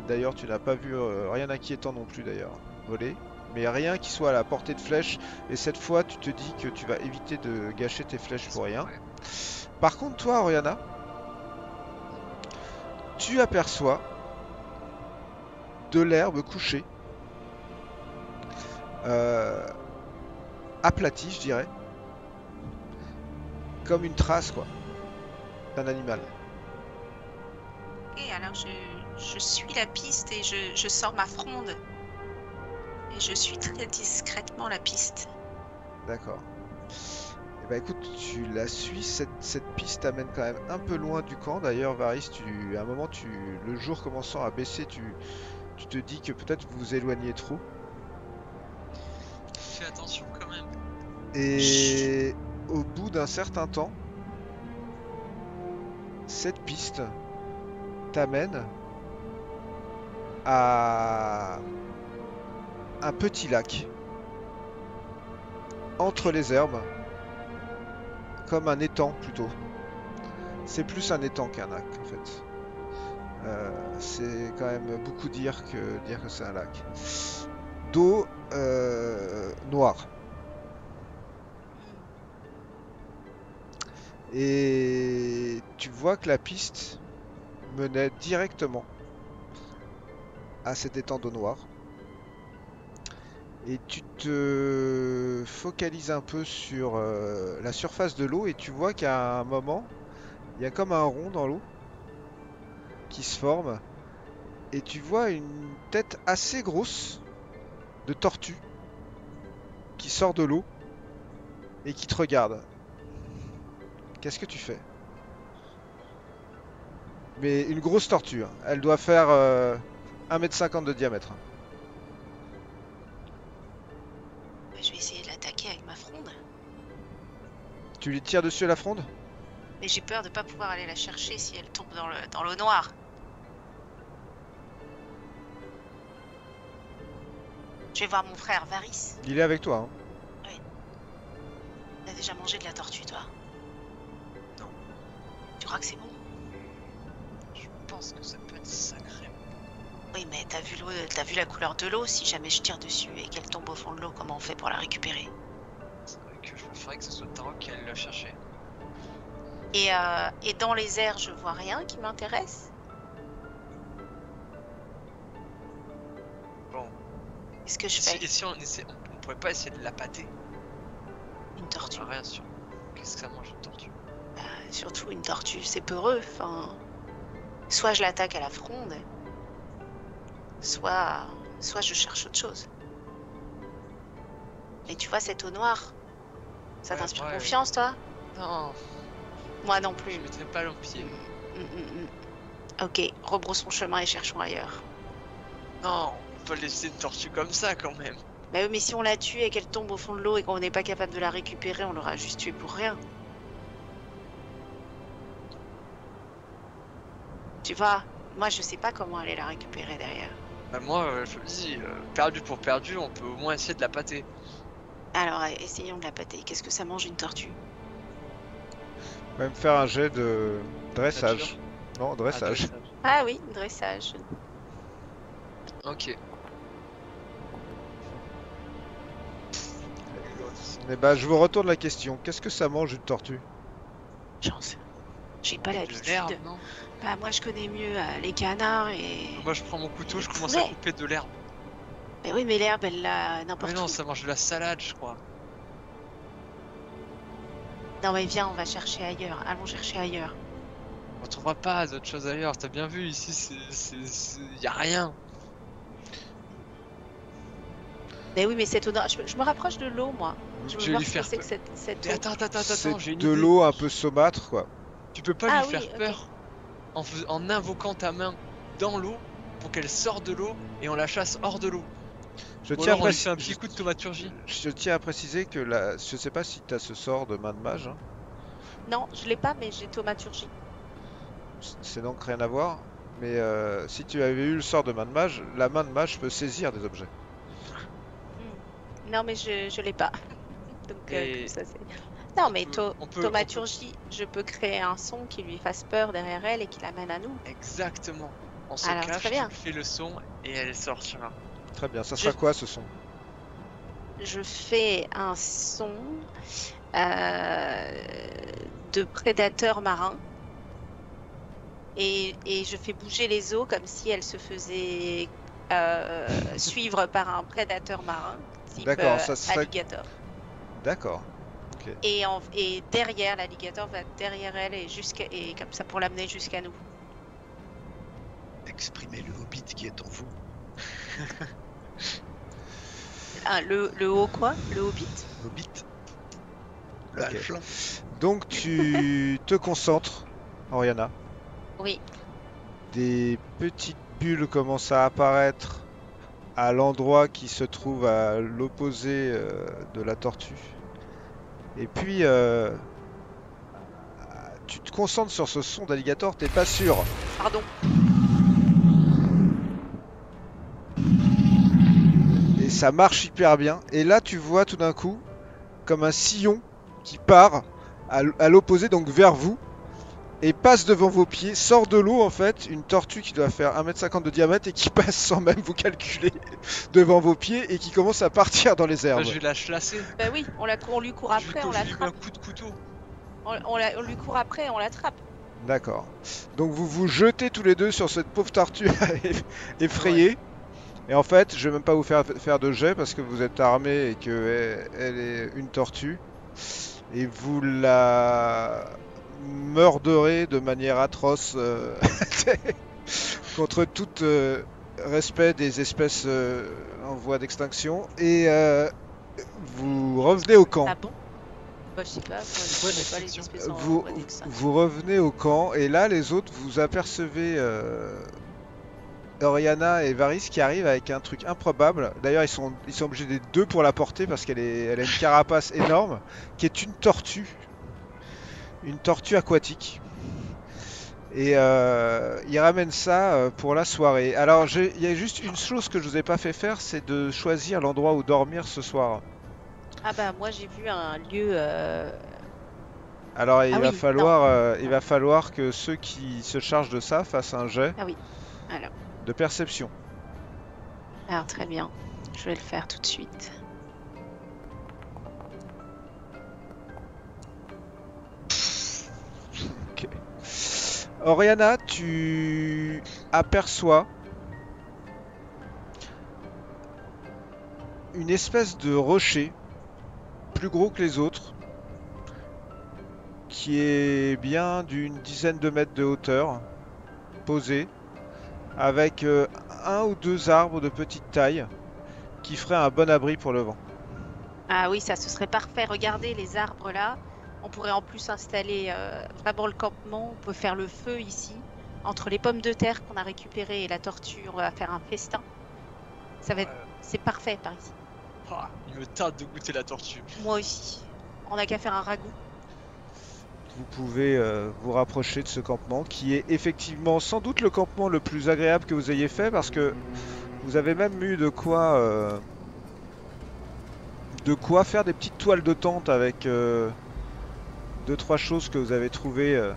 D'ailleurs, tu n'as pas vu rien d'inquiétant non plus d'ailleurs, voler. Mais rien qui soit à la portée de flèche. Et cette fois, tu te dis que tu vas éviter de gâcher tes flèches pour rien. Ouais. Par contre, toi, Oriana, tu aperçois de l'herbe couchée, aplatie, je dirais, comme une trace, quoi, d'un animal. Et alors, je suis la piste et je sors ma fronde. Et je suis très discrètement la piste. D'accord. Eh ben écoute, tu la suis, cette piste t'amène quand même un peu loin du camp. D'ailleurs, Varys, à un moment, le jour commençant à baisser, tu te dis que peut-être vous vous éloignez trop. Fais attention quand même. Et au bout d'un certain temps, cette piste t'amène à un petit lac entre les herbes, comme un étang plutôt. C'est plus un étang qu'un lac en fait. C'est quand même beaucoup dire que c'est un lac. D'eau noire. Et tu vois que la piste menait directement à cet étang d'eau noire. Et tu te focalises un peu sur la surface de l'eau et tu vois qu'à un moment, il y a comme un rond dans l'eau qui se forme. Et tu vois une tête assez grosse de tortue qui sort de l'eau et qui te regarde. Qu'est-ce que tu fais? Mais une grosse tortue, hein. Elle doit faire 1,50 m de diamètre. Je vais essayer de l'attaquer avec ma fronde. Tu lui tires dessus à la fronde? Mais j'ai peur de pas pouvoir aller la chercher si elle tombe dans l'eau noire. Je vais voir mon frère Varys. Il est avec toi, hein. T'as déjà mangé de la tortue, toi? Non. Tu crois que c'est bon? Je pense que ça peut être sacré. Oui, mais t'as vu la couleur de l'eau? Si jamais je tire dessus et qu'elle tombe au fond de l'eau, comment on fait pour la récupérer? C'est vrai que je préférerais que ce soit Taro qui aille la chercher. Et dans les airs, je vois rien qui m'intéresse. Bon. Qu'est-ce que je fais? Et si on pourrait pas essayer de la pâter? Une tortue. Rien sûr. Qu'est-ce que ça mange une tortue? Surtout une tortue, c'est peureux. Enfin, soit je l'attaque à la fronde, soit je cherche autre chose. Mais tu vois cette eau noire, ça Ouais, t'inspire ouais. confiance, toi? Non, Moi non plus. je mettrais pas le pied. Ok, rebroussons chemin et cherchons ailleurs. Non, on peut laisser une tortue comme ça quand même. Bah oui, mais si on la tue et qu'elle tombe au fond de l'eau et qu'on n'est pas capable de la récupérer, on l'aura juste tuée pour rien. Tu vois, moi je sais pas comment aller la récupérer derrière. Bah moi, je me dis, perdu pour perdu, on peut au moins essayer de la pâter. Alors, essayons de la pâter. Qu'est-ce que ça mange une tortue? On va me faire un jet de dressage. Nature. Non, dressage. Ah oui, dressage. Ok. Eh ben, je vous retourne la question. Qu'est-ce que ça mange une tortue? J'en sais. J'ai pas De l'habitude. l'herbe, non? Bah moi je connais mieux les canards et... Moi je prends mon couteau, Le je commence à poulet. couper de l'herbe. Mais oui, mais l'herbe elle l'a Mais n'importe non, où. ça mange de la salade, je crois. Non mais viens, on va chercher ailleurs. Allons chercher ailleurs. On trouvera pas d'autres choses ailleurs, t'as bien vu, ici, y a rien. Mais oui, mais cette odeur... Je me rapproche de l'eau, moi. Je veux Je vais voir lui ce que faire c'est que peur. cette Mais eau. attends, j'ai une de idée. l'eau un peu saumâtre, quoi. Tu peux pas Ah lui oui, faire ok. peur en invoquant ta main dans l'eau pour qu'elle sorte de l'eau et on la chasse hors de l'eau. Je Ou tiens, alors on à lui fait un petit préciser, coup de thaumaturgie. je tiens à préciser que je sais pas si tu as ce sort de main de mage, hein. Non, je l'ai pas, mais j'ai thaumaturgie. C'est donc rien à voir. Mais si tu avais eu le sort de main de mage, la main de mage peut saisir des objets. Non, mais je l'ai pas. Donc, Et comme ça, c'est... Non, mais on peut- thaumaturgie, je peux créer un son qui lui fasse peur derrière elle et qui l'amène à nous. Exactement. On se Alors, cache, très bien. tu fais le son et elle sortira. Très bien. Ça sera quoi ce son? Je fais un son de prédateur marin et je fais bouger les os comme si elle se faisait suivre par un prédateur marin type D'accord, ça serait- alligator. D'accord. Et derrière, l'alligator va derrière elle et comme ça pour l'amener jusqu'à nous. Exprimez le hobbit qui est en vous. Ah, le haut quoi? Le hobbit? Hobbit. Le Ok. halfling. Donc tu te concentres, Oriana. Oui. Des petites bulles commencent à apparaître à l'endroit qui se trouve à l'opposé de la tortue. Et puis tu te concentres sur ce son d'alligator, t'es pas sûr. Pardon. Et ça marche hyper bien. Et là tu vois tout d'un coup comme un sillon qui part à l'opposé, donc vers vous. Et passe devant vos pieds, sort de l'eau en fait, une tortue qui doit faire 1,50 m de diamètre et qui passe sans même vous calculer devant vos pieds et qui commence à partir dans les herbes. Bah, je vais la chlasser. Bah oui, on lui court après, on Je lui mets un l'attrape. coup de couteau. On lui court après, on l'attrape. D'accord. Donc vous vous jetez tous les deux sur cette pauvre tortue effrayée. Et en fait, je vais même pas vous faire de jet parce que vous êtes armé et que elle est une tortue. Et vous la meurderez de manière atroce contre tout respect des espèces en voie d'extinction. Et vous revenez au camp. Ah bon? Bah je sais pas, moi, je Bonne connais pas les exception. espèces en Vous, voie d'extinction. vous revenez au camp et là les autres vous apercevez Oriana et Varys qui arrivent avec un truc improbable. D'ailleurs ils sont obligés d'être deux pour la porter parce elle a une carapace énorme qui est une tortue aquatique. Et il ramène ça pour la soirée. Alors, il y a juste une chose que je vous ai pas fait faire, c'est de choisir l'endroit où dormir ce soir. Ah bah moi j'ai vu un lieu. Alors, Ah oui, il va falloir que ceux qui se chargent de ça fassent un jet Ah oui. Alors, de perception. très bien. Je vais le faire tout de suite. Ok. Oriana, tu aperçois une espèce de rocher, plus gros que les autres, qui est bien d'une dizaine de mètres de hauteur, posé, avec un ou deux arbres de petite taille, qui feraient un bon abri pour le vent. Ah oui, ça ce serait parfait. Regardez les arbres là. On pourrait en plus installer vraiment le campement. On peut faire le feu ici. Entre les pommes de terre qu'on a récupérées et la tortue, on va faire un festin. Ça va être... C'est parfait par ici. Ah, il me tarde de goûter la tortue. Moi aussi. On n'a qu'à faire un ragoût. Vous pouvez vous rapprocher de ce campement, qui est effectivement sans doute le campement le plus agréable que vous ayez fait, parce que vous avez même eu de quoi faire des petites toiles de tente avec deux trois choses que vous avez trouvées.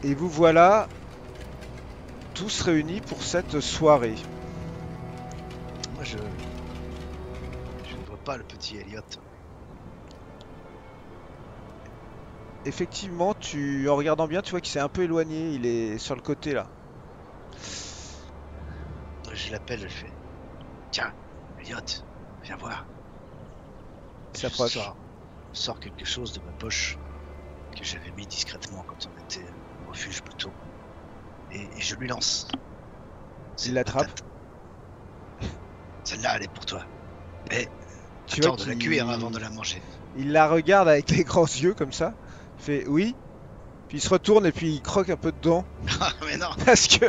Et vous voilà tous réunis pour cette soirée. Moi, je ne vois pas le petit Elliot. Effectivement, en regardant bien, tu vois qu'il s'est un peu éloigné, il est sur le côté là. Je l'appelle, je fais. Tiens, Elliot, viens voir. Il s'approche. Je sors quelque chose de ma poche que j'avais mis discrètement quand on était au refuge plus tôt. Et je lui lance. Il Cette l'attrape. patate. Celle-là, elle est pour toi. Mais Tu vois attends de la qu'il- cuire avant de la manger. Il la regarde avec les grands yeux comme ça. Il fait oui. Puis il se retourne et puis il croque un peu dedans. Ah, mais non. Parce que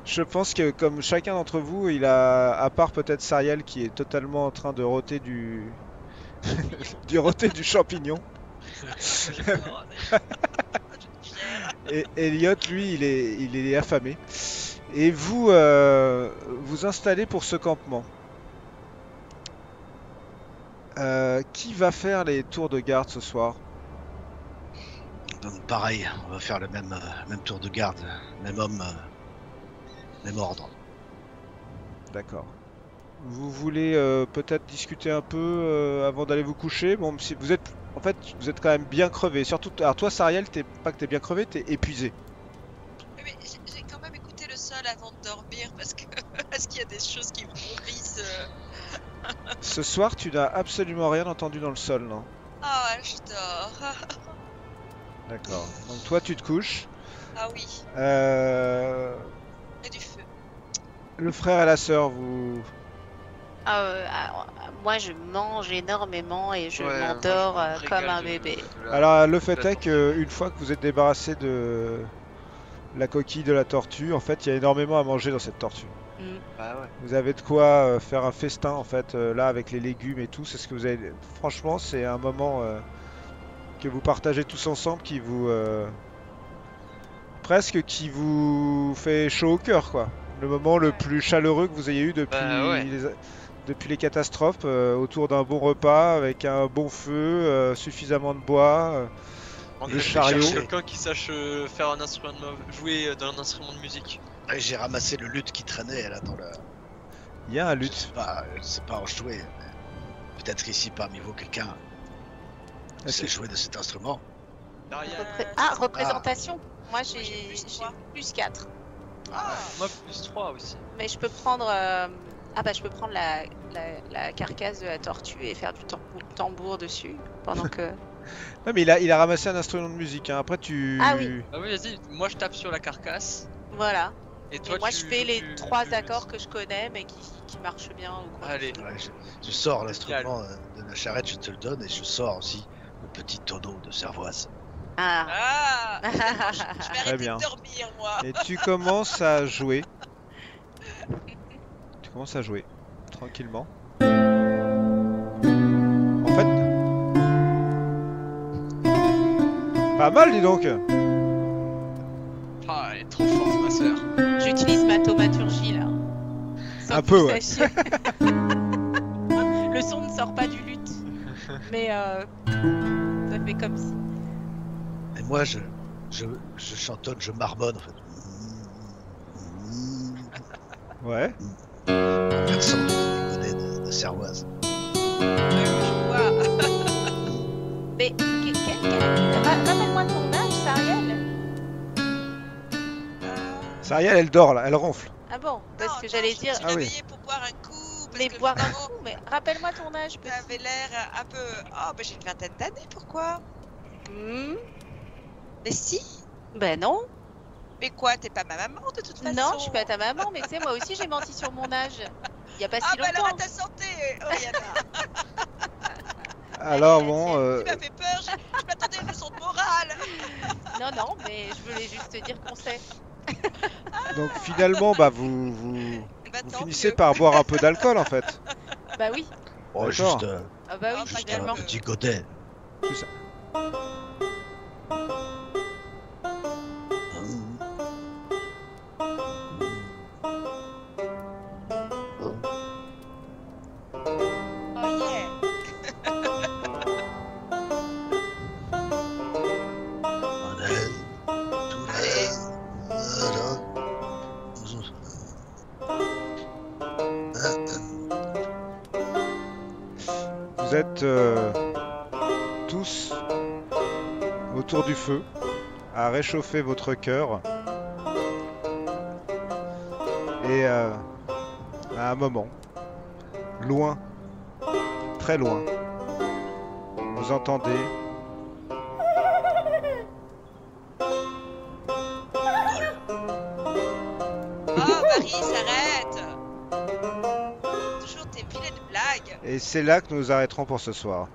je pense que comme chacun d'entre vous, il a, à part peut-être Sariel qui est totalement en train de rôter du... rôter du champignon. Et Elliot, lui, il est affamé. Et vous vous installez pour ce campement. Qui va faire les tours de garde ce soir? Donc pareil, on va faire le même tour de garde. Même homme, même ordre. D'accord. Vous voulez peut-être discuter un peu avant d'aller vous coucher? Bon, si vous êtes, en fait, vous êtes quand même bien crevé. Surtout, alors toi, Sariel, t'es pas que t'es bien crevé, t'es épuisé. Oui, mais j'ai quand même écouté le sol avant de dormir parce que parce qu'il y a des choses qui me nourrissent. Ce soir, tu n'as absolument rien entendu dans le sol, non? Ah ouais, je dors. D'accord. Donc toi, tu te couches. Ah oui, Euh, et du feu. le frère et la sœur, vous... Moi je mange énormément et je Ouais, moi, m'endors je me comme régale un de- bébé. de la- Alors, le fait de la est qu'une fois que vous êtes débarrassé de la coquille de la tortue, en fait, il y a énormément à manger dans cette tortue. Mm. Bah ouais. Vous avez de quoi faire un festin, en fait, là, avec les légumes et tout. C'est ce que vous avez... Franchement, c'est un moment que vous partagez tous ensemble qui vous... presque qui vous fait chaud au cœur, quoi. Le moment le Ouais. plus chaleureux que vous ayez eu depuis, Bah ouais. depuis les catastrophes, autour d'un bon repas, avec un bon feu, suffisamment de bois. On Le devrait chariot. chercher quelqu'un qui sache faire un instrument jouer dans un instrument de musique. Et j'ai ramassé le luth qui traînait là dans le. Il y a un Je luth. sais pas en jouer. Mais peut-être ici parmi vous quelqu'un Est-ce sait que- jouer de cet instrument. Derrière. Représentation. Moi j'ai j'ai plus j'ai trois. plus 4. Ah, Moi plus 3 aussi. Mais je peux prendre je peux prendre la carcasse de la tortue et faire du tambour dessus pendant que. Non, mais il a ramassé un instrument de musique, hein. Après, tu... Ah oui. Bah oui, vas-y, moi je tape sur la carcasse. Voilà. Et Et toi moi tu je fais joues les du- 3 du- accords que je connais mais qui marchent bien ou quoi. Allez. Ouais, je sors l'instrument de la charrette, je te le donne, et je sors aussi le petit tonneau de cervoise. Ah. ah. Je vais Très arrêter bien. de dormir, moi. Et tu commences à jouer. Tu commences à jouer, tranquillement. En fait... Pas mal, dis donc! elle est trop forte, ma soeur. J'utilise ma thaumaturgie là. Sans Un que peu, vous ouais. sachiez. Le son ne sort pas du luth. Mais ça fait comme si. Et moi, je chantonne, je marmonne en fait. Ouais. Versant du côté de Servoise. Je vois. Mais rappelle-moi ton âge, Sariel. Sariel, elle dort là, elle ronfle. Ah bon, parce Non, que non, j'allais je dire. me suis Ah oui. réveillée pour boire un coup. Parce Mais que boire un vraiment, coup, mais rappelle-moi ton âge, petit. t'avais l'air un peu. Oh, bah j'ai une vingtaine d'années, pourquoi? Hmm. Mais si. Ben non. Mais quoi, t'es pas ma maman de toute façon? Non, je suis pas ta maman, mais tu sais, moi aussi j'ai menti sur mon âge. Il y a pas Ah, si bah alors à longtemps. ta santé, Oriana. Alors bon, Tu m'as fait peur, je m'attendais à une leçon de morale. Non, non, mais je voulais juste te dire qu'on sait. donc finalement, bah vous Bah, tant finissez mieux. par boire un peu d'alcool en fait. Bah oui. Oh, D'accord. juste, Ah bah oui, Oh, juste finalement. un petit godet. C'est ça. Oh yeah. On aide tous les... Vous êtes tous autour du feu à réchauffer votre cœur. Et à un moment, loin, très loin, vous entendez Oh, Marie, s'arrête. Toujours tes vilaines blagues. et c'est là que nous arrêterons pour ce soir.